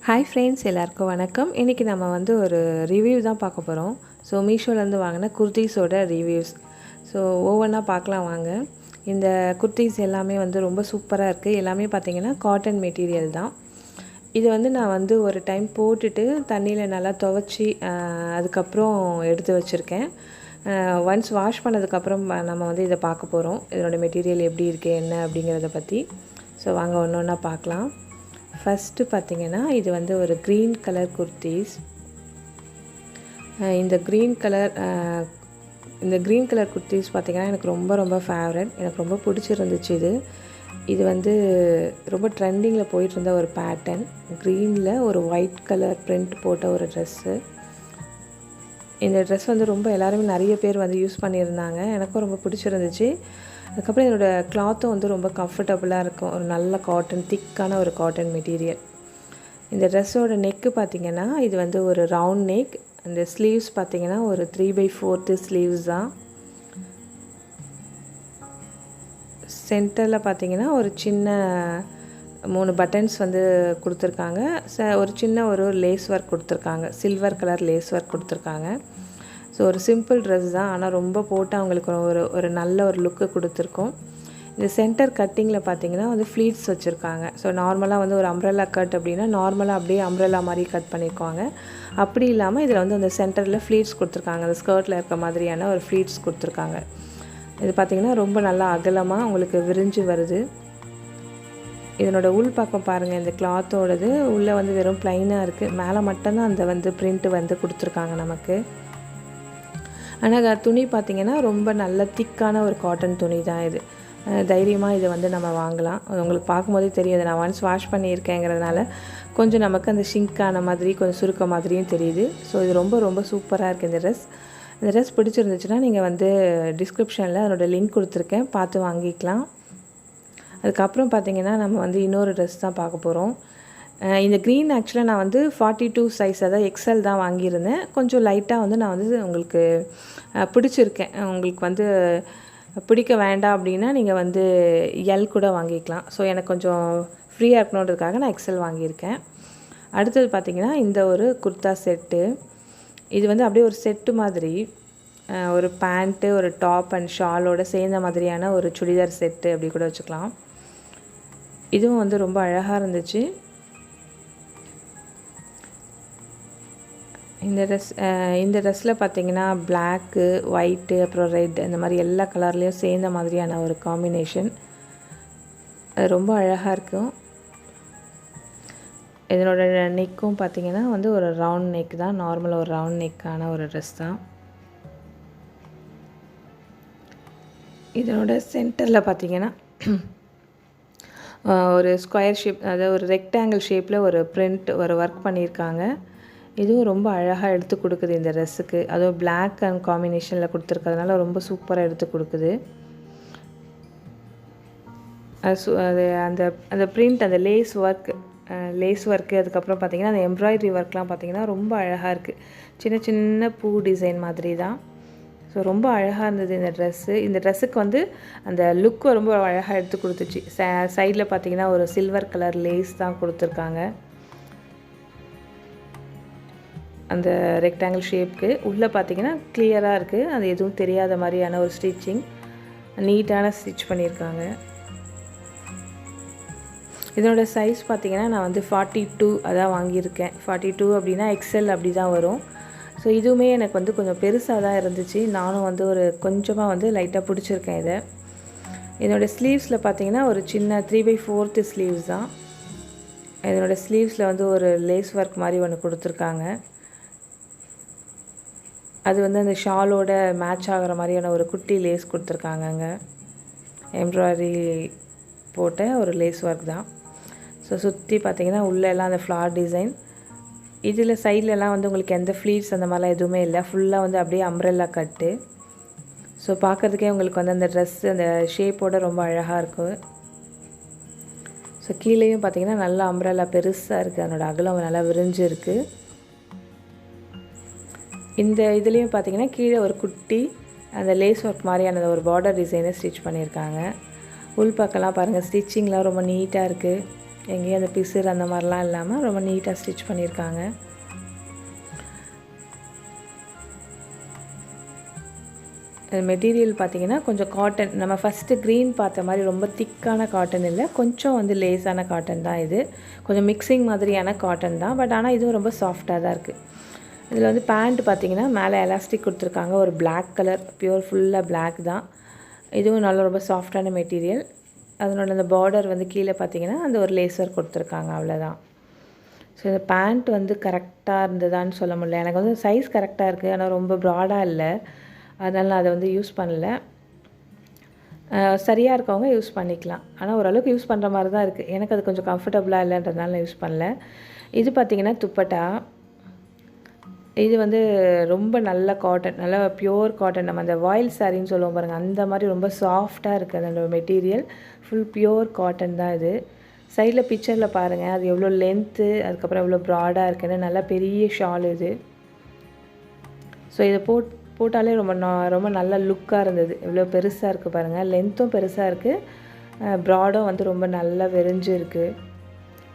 Hi friends, எல்லாருக்கும் வணக்கம். இன்றைக்கி நம்ம வந்து ஒரு ரிவ்யூ தான் பார்க்க போகிறோம். ஸோ மீஷோலேருந்து வாங்கின குர்த்திஸோட ரிவ்யூஸ். ஸோ ஒவ்வொன்றா பார்க்கலாம் வாங்க. இந்த குர்த்திஸ் எல்லாமே வந்து ரொம்ப சூப்பராக இருக்குது. எல்லாமே பார்த்திங்கன்னா காட்டன் மெட்டீரியல் தான். இது வந்து நான் வந்து ஒரு டைம் போட்டுட்டு தண்ணியில் நல்லா துவைச்சி அதுக்கப்புறம் எடுத்து வச்சுருக்கேன். ஒன்ஸ் வாஷ் பண்ணதுக்கப்புறம் நம்ம வந்து இதை பார்க்க போகிறோம். இதனோட மெட்டீரியல் எப்படி இருக்குது என்ன அப்படிங்கிறத பற்றி. ஸோ வாங்க ஒன்று ஒன்றா பார்க்கலாம். ஃபஸ்ட்டு பார்த்திங்கன்னா இது வந்து ஒரு க்ரீன் கலர் குர்த்திஸ். இந்த க்ரீன் கலர் குர்த்திஸ் பார்த்திங்கன்னா எனக்கு ரொம்ப ஃபேவரட். எனக்கு ரொம்ப பிடிச்சிருந்துச்சு. இது வந்து ரொம்ப ட்ரெண்டிங்கில் போயிட்டு இருந்த ஒரு பேட்டர்ன். க்ரீனில் ஒரு ஒயிட் கலர் பிரிண்ட் போட்ட ஒரு ட்ரெஸ்ஸு. இந்த ட்ரெஸ் வந்து ரொம்ப எல்லாருமே நிறைய பேர் வந்து யூஸ் பண்ணியிருந்தாங்க. எனக்கும் ரொம்ப பிடிச்சிருந்துச்சு. அதுக்கப்புறம் என்னோடய கிளாத்தும் வந்து ரொம்ப கம்ஃபர்டபுளாக இருக்கும். ஒரு நல்ல காட்டன், திக்கான ஒரு காட்டன் மெட்டீரியல். இந்த ட்ரெஸ்ஸோட நெக்கு பார்த்திங்கன்னா இது வந்து ஒரு ரவுண்ட் நெக். அந்த ஸ்லீவ்ஸ் பார்த்திங்கன்னா ஒரு 3/4 ஸ்லீவ்ஸ் தான். சென்டரில் பார்த்திங்கன்னா ஒரு சின்ன 3 பட்டன்ஸ் வந்து கொடுத்துருக்காங்க. ஒரு சின்ன ஒரு லேஸ் ஒர்க் கொடுத்துருக்காங்க. சில்வர் கலர் லேஸ் ஒர்க் கொடுத்துருக்காங்க. ஸோ ஒரு சிம்பிள் ட்ரெஸ் தான், ஆனால் ரொம்ப போட்டு அவங்களுக்கு ஒரு நல்ல ஒரு லுக்கு கொடுத்துருக்கோம். இந்த சென்டர் கட்டிங்கில் பார்த்திங்கன்னா வந்து ஃப்ளீட்ஸ் வச்சுருக்காங்க. ஸோ நார்மலாக வந்து ஒரு அம்ப்ரெல்லா கட் அப்படின்னா நார்மலாக அப்படியே அம்ப்ரெல்லா மாதிரி கட் பண்ணியிருக்காங்க. அப்படி இல்லாமல் இதில் வந்து அந்த சென்டரில் ஃப்ளீட்ஸ் கொடுத்துருக்காங்க. அந்த ஸ்கர்ட்டில் இருக்க மாதிரியான ஒரு ஃப்ளீட்ஸ் கொடுத்துருக்காங்க. இது பார்த்திங்கன்னா ரொம்ப நல்லா அகலமாக உங்களுக்கு விரிஞ்சு வருது. இதனோட உள் பக்கம் பாருங்கள். இந்த கிளாத்தோடது உள்ளே வந்து வெறும் ப்ளைனாக இருக்குது. மேலே மட்டும்தான் அந்த வந்து பிரிண்ட்டு வந்து கொடுத்துருக்காங்க நமக்கு. ஆனால் துணி பார்த்திங்கன்னா ரொம்ப நல்ல திக்கான ஒரு காட்டன் துணி தான் இது. தைரியமாக இதை வந்து நம்ம வாங்கலாம். உங்களுக்கு பார்க்கும்போதே தெரியுது. நான் ஒன்ஸ் வாஷ் பண்ணியிருக்கேங்கிறதுனால கொஞ்சம் நமக்கு அந்த ஷிங்கான மாதிரி கொஞ்சம் சுருக்க மாதிரியும் தெரியுது. ஸோ இது ரொம்ப சூப்பராக இருக்குது இந்த ட்ரெஸ். இந்த ட்ரெஸ் பிடிச்சிருந்துச்சுன்னா நீங்கள் வந்து டிஸ்கிரிப்ஷனில் அதனோட லிங்க் கொடுத்துருக்கேன், பார்த்து வாங்கிக்கலாம். அதுக்கப்புறம் பார்த்திங்கன்னா நம்ம வந்து இன்னொரு ட்ரெஸ் தான் பார்க்க போகிறோம். இந்த க்ரீன் ஆக்சுவலாக நான் வந்து 42 சைஸ், அதாவது எக்ஸல் தான் வாங்கியிருந்தேன். கொஞ்சம் லைட்டாக வந்து நான் வந்து உங்களுக்கு பிடிச்சிருக்கேன். உங்களுக்கு வந்து பிடிக்க வேண்டாம் அப்படின்னா நீங்கள் வந்து எல் கூட வாங்கிக்கலாம். ஸோ எனக்கு கொஞ்சம் ஃப்ரீயாக இருக்கணுன்றதுக்காக நான் எக்ஸல் வாங்கியிருக்கேன். அடுத்தது பார்த்திங்கன்னா இந்த ஒரு குர்தா செட்டு. இது வந்து அப்படியே ஒரு செட்டு மாதிரி, ஒரு பேண்ட்டு, ஒரு டாப் அண்ட் ஷாலோட சேர்ந்த மாதிரியான ஒரு சுடிதார் செட்டு அப்படி கூட வச்சுக்கலாம். இதுவும் வந்து ரொம்ப அழகாக இருந்துச்சு. இந்த ட்ரெஸ்ஸில் பார்த்திங்கன்னா பிளாக்கு, ஒயிட்டு, அப்புறம் ரெட், இந்த மாதிரி எல்லா கலர்லேயும் சேர்ந்த மாதிரியான ஒரு காம்பினேஷன். அது ரொம்ப அழகாக இருக்கும். இதனோட நெக்கும் பார்த்திங்கன்னா வந்து ஒரு ரவுண்ட் நெக் தான். நார்மலாக ஒரு ரவுண்ட் நெக்கான ஒரு ட்ரெஸ் தான். இதனோட சென்டரில் பார்த்திங்கன்னா ஒரு ஸ்கொயர் ஷேப், அதாவது ஒரு ரெக்டாங்கிள் ஷேப்பில் ஒரு பிரிண்ட், ஒரு ஒர்க் பண்ணியிருக்காங்க. இதுவும் ரொம்ப அழகாக எடுத்து கொடுக்குது இந்த ட்ரெஸ்ஸுக்கு. அதுவும் பிளாக் அண்ட் காம்பினேஷனில் கொடுத்துருக்கிறதுனால ரொம்ப சூப்பராக எடுத்து கொடுக்குது. அது அந்த அந்த பிரிண்ட், அந்த லேஸ் ஒர்க்கு, அதுக்கப்புறம் பார்த்திங்கன்னா அந்த எம்ப்ராய்டரி ஒர்க்லாம் பார்த்திங்கன்னா ரொம்ப அழகாக இருக்குது. சின்ன பூ டிசைன் மாதிரி தான். ஸோ ரொம்ப அழகாக இருந்தது இந்த ட்ரெஸ்ஸு. இந்த ட்ரெஸ்ஸுக்கு வந்து அந்த லுக்கு ரொம்ப அழகாக எடுத்து கொடுத்துச்சு. சைடில் பார்த்திங்கன்னா ஒரு சில்வர் கலர் லேஸ் தான் கொடுத்துருக்காங்க. அந்த ரெக்டாங்கிள் ஷேப்புக்கு உள்ளே பார்த்திங்கன்னா கிளியராக இருக்குது. அது எதுவும் தெரியாத மாதிரியான ஒரு ஸ்டிச்சிங், நீட்டான ஸ்டிச் பண்ணியிருக்காங்க. இதனோட சைஸ் பார்த்திங்கன்னா நான் வந்து 42 அதான் வாங்கியிருக்கேன். 42 அப்படின்னா எக்ஸல் அப்படி தான் வரும். ஸோ இதுவுமே எனக்கு வந்து கொஞ்சம் பெருசாக தான் இருந்துச்சு. நானும் வந்து ஒரு கொஞ்சமாக வந்து லைட்டாக பிடிச்சிருக்கேன் இதை. இதனோட ஸ்லீவ்ஸில் பார்த்திங்கன்னா ஒரு சின்ன 3/4 ஸ்லீவ்ஸ் தான். இதனோட ஸ்லீவ்ஸில் வந்து ஒரு லேஸ் ஒர்க் மாதிரி ஒன்று கொடுத்துருக்காங்க. அது வந்து அந்த ஷாலோட மேட்ச் ஆகிற மாதிரியான ஒரு குட்டி லேஸ் கொடுத்துருக்காங்கங்க. எம்ப்ராய்டரி போட்ட ஒரு லேஸ் ஒர்க் தான். ஸோ சுற்றி பார்த்திங்கன்னா உள்ளெல்லாம் அந்த ஃப்ளார் டிசைன். இதில் சைட்லலாம் வந்து உங்களுக்கு எந்த ஃப்ளீட்ஸ் அந்த மாதிரிலாம் எதுவுமே இல்லை. ஃபுல்லாக வந்து அப்படியே அம்ப்ரெல்லா கட்டு. ஸோ பார்க்குறதுக்கே உங்களுக்கு வந்து அந்த ட்ரெஸ் அந்த ஷேப்போடு ரொம்ப அழகாக இருக்கும். ஸோ கீழேயும் பார்த்திங்கன்னா நல்லா அம்ப்ரெல்லா பெருசாக இருக்குது. அதனோட அகலம் நல்லா விரிஞ்சு இருக்குது. இந்த இதுலேயும் பார்த்திங்கன்னா கீழே ஒரு குட்டி அந்த லேஸ் ஒர்க் மாதிரியான ஒரு பார்டர் டிசைனை ஸ்டிச் பண்ணியிருக்காங்க. உள்பக்கம்லாம் பாருங்கள், ஸ்டிச்சிங்லாம் ரொம்ப நீட்டாக இருக்குது. எங்கேயும் அந்த பிசுறு அந்த மாதிரிலாம் இல்லாமல் ரொம்ப நீட்டாக ஸ்டிச் பண்ணியிருக்காங்க. மெட்டீரியல் பார்த்திங்கன்னா கொஞ்சம் காட்டன், நம்ம ஃபஸ்ட்டு க்ரீன் பார்த்த மாதிரி ரொம்ப திக்கான காட்டன் இல்லை, கொஞ்சம் வந்து லேஸான காட்டன் தான் இது. கொஞ்சம் மிக்சிங் மாதிரியான காட்டன் தான், பட் ஆனால் இதுவும் ரொம்ப சாஃப்டாக தான் இருக்குது. இதில் வந்து பேண்ட் பார்த்திங்கன்னா மேலே எலாஸ்டிக் கொடுத்துருக்காங்க, ஒரு பிளாக் கலர், பியூர் ஃபுல்லாக பிளாக் தான். இதுவும் நல்லா ரொம்ப சாஃப்டான மெட்டீரியல். அதனோட அந்த பார்டர் வந்து கீழே பார்த்திங்கன்னா அந்த ஒரு லேசர் கொடுத்துருக்காங்க, அவ்வளோதான். ஸோ இந்த பேண்ட் வந்து கரெக்டாக இருந்ததான்னு சொல்ல முடியல. எனக்கு வந்து சைஸ் கரெக்டாக இருக்குது, ஆனால் ரொம்ப ப்ராடாக இல்லை, அதனால் நான் அதை வந்து யூஸ் பண்ணல. சரியாக இருக்கவங்க யூஸ் பண்ணிக்கலாம், ஆனால் ஓரளவுக்கு யூஸ் பண்ணுற மாதிரி தான் இருக்குது. எனக்கு அது கொஞ்சம் கம்ஃபர்டபுளாக இல்லைன்றதுனால நான் யூஸ் பண்ணல. இது பார்த்திங்கன்னா துப்பட்டா. இது வந்து ரொம்ப நல்ல காட்டன், நல்ல பியூர் காட்டன். நம்ம அந்த வாயில் சாரின்னு சொல்லுவோம் பாருங்கள், அந்த மாதிரி ரொம்ப சாஃப்டாக இருக்குது அந்த மெட்டீரியல். ஃபுல் பியூர் காட்டன் தான் இது. சைடில் பிக்சரில் பாருங்கள், அது எவ்வளோ லென்த்து, அதுக்கப்புறம் எவ்வளோ ப்ராடாக இருக்குன்னு. நல்லா பெரிய ஷால் இது. ஸோ இதை போட்டாலே ரொம்ப நல்ல லுக்காக இருந்தது. எவ்வளோ பெருசாக இருக்குது பாருங்கள், லென்த்தும் பெருசாக இருக்குது, ப்ராடும் வந்து ரொம்ப நல்லா விரிஞ்சு இருக்குது.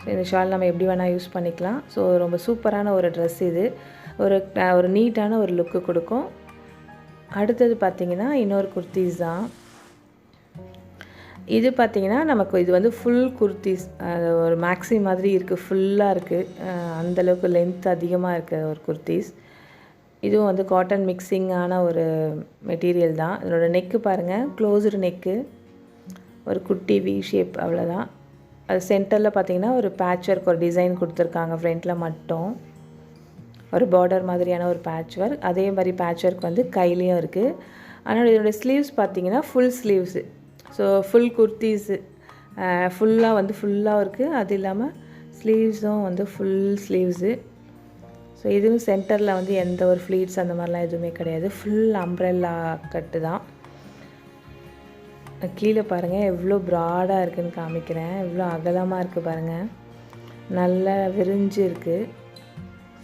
ஸோ இந்த ஷால் நம்ம எப்படி வேணால் யூஸ் பண்ணிக்கலாம். ஸோ ரொம்ப சூப்பரான ஒரு ட்ரெஸ் இது. ஒரு நீட்டான ஒரு லுக்கு கொடுக்கும். அடுத்தது பார்த்திங்கன்னா இன்னொரு குர்த்திஸ் தான். இது பார்த்திங்கன்னா நமக்கு இது வந்து ஃபுல் குர்த்திஸ், ஒரு மேக்ஸி மாதிரி இருக்குது, ஃபுல்லாக இருக்குது, அந்தளவுக்கு லென்த் அதிகமாக இருக்குது ஒரு குர்த்திஸ். இதுவும் வந்து காட்டன் மிக்சிங்கான ஒரு மெட்டீரியல் தான். இதனோட நெக்கு பாருங்கள், க்ளோஸ்டு நெக்கு, ஒரு குட்டி வி ஷேப், அவ்வளோதான். அது சென்டரில் பார்த்திங்கன்னா ஒரு பேட்ச் ஒர்க், ஒரு டிசைன் கொடுத்துருக்காங்க ஃப்ரண்ட்டில் மட்டும், ஒரு பார்டர் மாதிரியான ஒரு பேட்ச் ஒர்க். அதே மாதிரி பேட்ச் ஒர்க் வந்து கையிலையும் இருக்குது. ஆனால் இதோடய ஸ்லீவ்ஸ் பார்த்திங்கன்னா full sleeves. So full kurtis ஃபுல்லாக வந்து ஃபுல்லாக இருக்குது. அது இல்லாமல் ஸ்லீவ்ஸும் வந்து ஃபுல் ஸ்லீவ்ஸு. ஸோ இதுவும் சென்டரில் வந்து எந்த ஒரு ஃப்ளீட்ஸ் அந்த மாதிரிலாம் எதுவுமே கிடையாது, ஃபுல் அம்ப்ரெல்லா கட்டு தான். கீழே பாருங்கள் எவ்வளோ ப்ராடாக இருக்குதுன்னு காமிக்கிறேன், எவ்வளோ அகலமாக இருக்குது பாருங்கள், நல்லா விரிஞ்சு இருக்குது.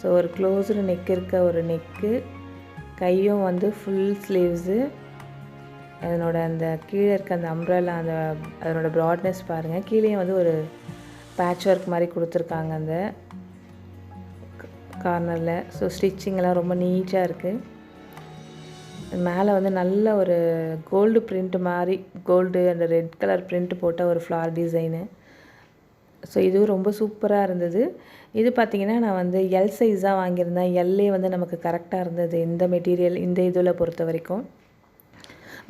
ஸோ ஒரு க்ளோஸ்டு நெக் இருக்க ஒரு நெக்கு, கையும் வந்து ஃபுல் ஸ்லீவ்ஸு. அதனோட அந்த கீழே இருக்க அந்த அம்ப்ரெல்லா அதனோட ப்ராட்னஸ் பாருங்கள். கீழேயும் வந்து ஒரு பேட்ச் ஒர்க் மாதிரி கொடுத்துருக்காங்க அந்த கார்னரில். ஸோ ஸ்டிச்சிங்கெல்லாம் ரொம்ப நீட்டாக இருக்குது. மேலே வந்து நல்ல ஒரு கோல்டு பிரிண்ட் மாதிரி, கோல்டு அந்த ரெட் கலர் பிரிண்ட் போட்ட ஒரு ஃப்ளார் டிசைனு. ஸோ இதுவும் ரொம்ப சூப்பராக இருந்தது. இது பார்த்திங்கன்னா நான் வந்து எல் சைஸ் தான் வாங்கியிருந்தேன். எல்லே வந்து நமக்கு கரெக்டாக இருந்தது இந்த மெட்டீரியல், இந்த இதில் பொறுத்த வரைக்கும்.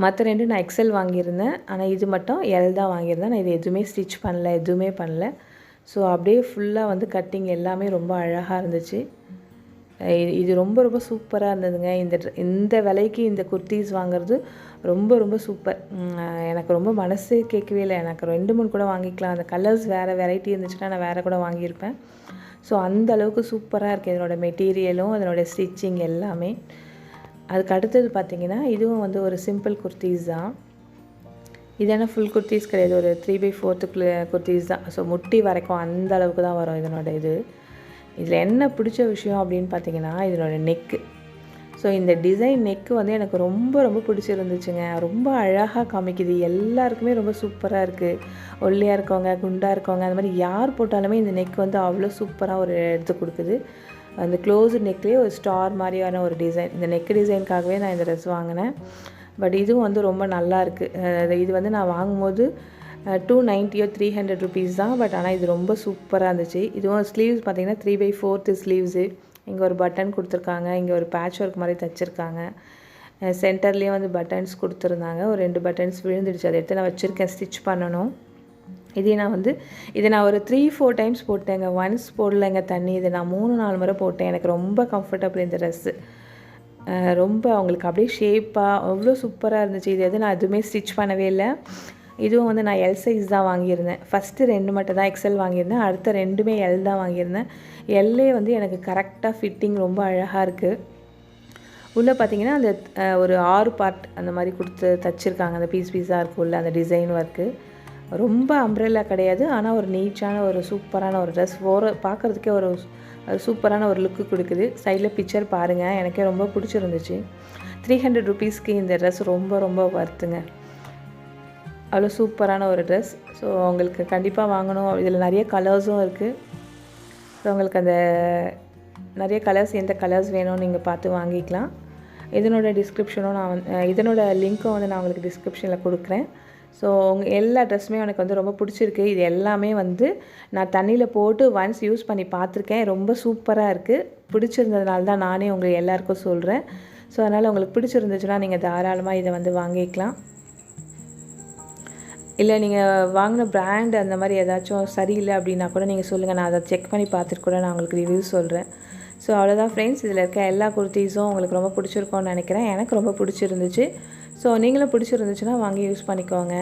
மற்ற ரெண்டு நான் எக்ஸல் வாங்கியிருந்தேன், ஆனால் இது மட்டும் எல் தான் வாங்கியிருந்தேன். நான் இது எதுவுமே ஸ்டிச் பண்ணல, எதுவுமே பண்ணல. ஸோ அப்படியே ஃபுல்லாக வந்து கட்டிங் எல்லாமே ரொம்ப அழகாக இருந்துச்சு. இது ரொம்ப ரொம்ப சூப்பராக இருந்ததுங்க. இந்த விலைக்கு இந்த குர்த்திஸ் வாங்குறது ரொம்ப ரொம்ப சூப்பர். எனக்கு ரொம்ப மனசு கேட்கவே இல்லை. எனக்கு 2-3 கூட வாங்கிக்கலாம். அந்த கலர்ஸ் வேறு வெரைட்டி இருந்துச்சுன்னா நான் வேறு கூட வாங்கியிருப்பேன். ஸோ அந்த அளவுக்கு சூப்பராக இருக்குது இதனோட மெட்டீரியலும், அதனோட ஸ்டிச்சிங் எல்லாமே. அதுக்கு அடுத்தது பார்த்திங்கன்னா இதுவும் வந்து ஒரு சிம்பிள் குர்த்திஸ் தான். இதெல்லாம் ஃபுல் குர்த்திஸ் கிடையாது, ஒரு 3/4 குர்த்திஸ் தான். ஸோ முட்டி வரைக்கும் அந்த அளவுக்கு தான் வரும் இதனோட இது. இதில் என்ன பிடிச்ச விஷயம் அப்படின்னு பார்த்தீங்கன்னா இதனோட நெக்கு. ஸோ இந்த டிசைன் நெக்கு வந்து எனக்கு ரொம்ப ரொம்ப பிடிச்சிருந்துச்சுங்க. ரொம்ப அழகாக காமிக்குது, எல்லாருக்குமே ரொம்ப சூப்பராக இருக்குது. ஒல்லியாக இருக்கவங்க, குண்டாக இருக்கவங்க, அந்த மாதிரி யார் போட்டாலுமே இந்த நெக் வந்து அவ்வளோ சூப்பராக ஒரு எடுத்து கொடுக்குது. அந்த க்ளோஸ்டு நெக்லேயே ஒரு ஸ்டார் மாதிரியான ஒரு டிசைன். இந்த நெக் டிசைனுக்காகவே நான் இந்த ட்ரெஸ் வாங்கினேன். பட் இதுவும் வந்து ரொம்ப நல்லா இருக்குது. இது வந்து நான் வாங்கும்போது 290 or 300 rupees தான். பட் ஆனால் இது ரொம்ப சூப்பராக இருந்துச்சு. இதுவும் ஸ்லீவ்ஸ் பார்த்திங்கன்னா 3/4 ஸ்லீவ்ஸு. இங்கே ஒரு பட்டன் கொடுத்துருக்காங்க, இங்கே ஒரு பேட்ச் ஒர்க் மாதிரி தைச்சிருக்காங்க. சென்டர்லேயே வந்து பட்டன்ஸ் கொடுத்துருந்தாங்க. ஒரு 2 பட்டன்ஸ் விழுந்துடுச்சு, அதை எடுத்து நான் வச்சுருக்கேன், ஸ்டிச் பண்ணணும். இதை நான் ஒரு 3-4 டைம்ஸ் போட்டேங்க. ஒன்ஸ் போடலைங்க தண்ணி. இதை நான் 3-4 முறை போட்டேன். எனக்கு ரொம்ப கம்ஃபர்டபுள் இந்த ட்ரெஸ்ஸு. ரொம்ப அவங்களுக்கு அப்படியே ஷேப்பாக அவ்வளோ சூப்பராக இருந்துச்சு. இது நான் எதுவுமே ஸ்டிச் பண்ணவே இல்லை. இதுவும் வந்து நான் எல் சைஸ் தான் வாங்கியிருந்தேன். ஃபஸ்ட்டு 2 மட்டும் தான் எக்ஸல் வாங்கியிருந்தேன், அடுத்த 2மே எல் தான் வாங்கியிருந்தேன். எல்லே வந்து எனக்கு கரெக்டாக ஃபிட்டிங் ரொம்ப அழகாக இருக்குது. உள்ளே பார்த்திங்கன்னா அந்த ஒரு 6 பார்ட் அந்த மாதிரி கொடுத்து தைச்சிருக்காங்க. அந்த பீஸாக இருக்குது உள்ள அந்த டிசைன் ஒர்க்கு. ரொம்ப அம்ப்ரெல்லா கிடையாது, ஆனால் ஒரு நீட்டான ஒரு சூப்பரான ஒரு ட்ரெஸ். பார்க்குறதுக்கே ஒரு சூப்பரான ஒரு லுக்கு கொடுக்குது. சைடில் பிக்சர் பாருங்கள், எனக்கே ரொம்ப பிடிச்சிருந்துச்சு. 300 rupeesக்கு இந்த ட்ரெஸ் ரொம்ப ரொம்ப வர்த்துங்க. அவ்வளோ சூப்பரான ஒரு ட்ரெஸ். ஸோ உங்களுக்கு கண்டிப்பாக வாங்கணும். இதில் நிறைய கலர்ஸும் இருக்குது. ஸோ உங்களுக்கு அந்த நிறைய கலர்ஸ் எந்த கலர்ஸ் வேணும்னு நீங்கள் பார்த்து வாங்கிக்கலாம். இதனோட டிஸ்கிரிப்ஷனும் இதனோட லிங்க்கும் வந்து நான் உங்களுக்கு டிஸ்கிரிப்ஷனில் கொடுக்குறேன். ஸோ உங்கள் எல்லா ட்ரெஸ்ஸுமே எனக்கு வந்து ரொம்ப பிடிச்சிருக்கு. இது எல்லாமே வந்து நான் தண்ணியில் போட்டு ஒன்ஸ் யூஸ் பண்ணி பார்த்துருக்கேன். ரொம்ப சூப்பராக இருக்குது. பிடிச்சிருந்ததுனால தான் நானே உங்களுக்கு எல்லாேருக்கும் சொல்கிறேன். ஸோ அதனால் உங்களுக்கு பிடிச்சிருந்துச்சுன்னா நீங்கள் தாராளமாக இதை வந்து வாங்கிக்கலாம். இல்லை நீங்கள் வாங்கின பிராண்ட் அந்த மாதிரி ஏதாச்சும் சரியில்லை அப்படின்னா கூட நீங்கள் சொல்லுங்கள். நான் அதை செக் பண்ணி பார்த்துட்டு கூட நான் உங்களுக்கு ரிவ்யூ சொல்கிறேன். ஸோ அவ்வளோதான் ஃப்ரெண்ட்ஸ். இதில் இருக்க எல்லா குர்த்திஸும் உங்களுக்கு ரொம்ப பிடிச்சிருக்கோன்னு நினைக்கிறேன். எனக்கு ரொம்ப பிடிச்சிருந்துச்சு. ஸோ நீங்களும் பிடிச்சிருந்துச்சுன்னா வாங்கி யூஸ் பண்ணிக்கோங்க.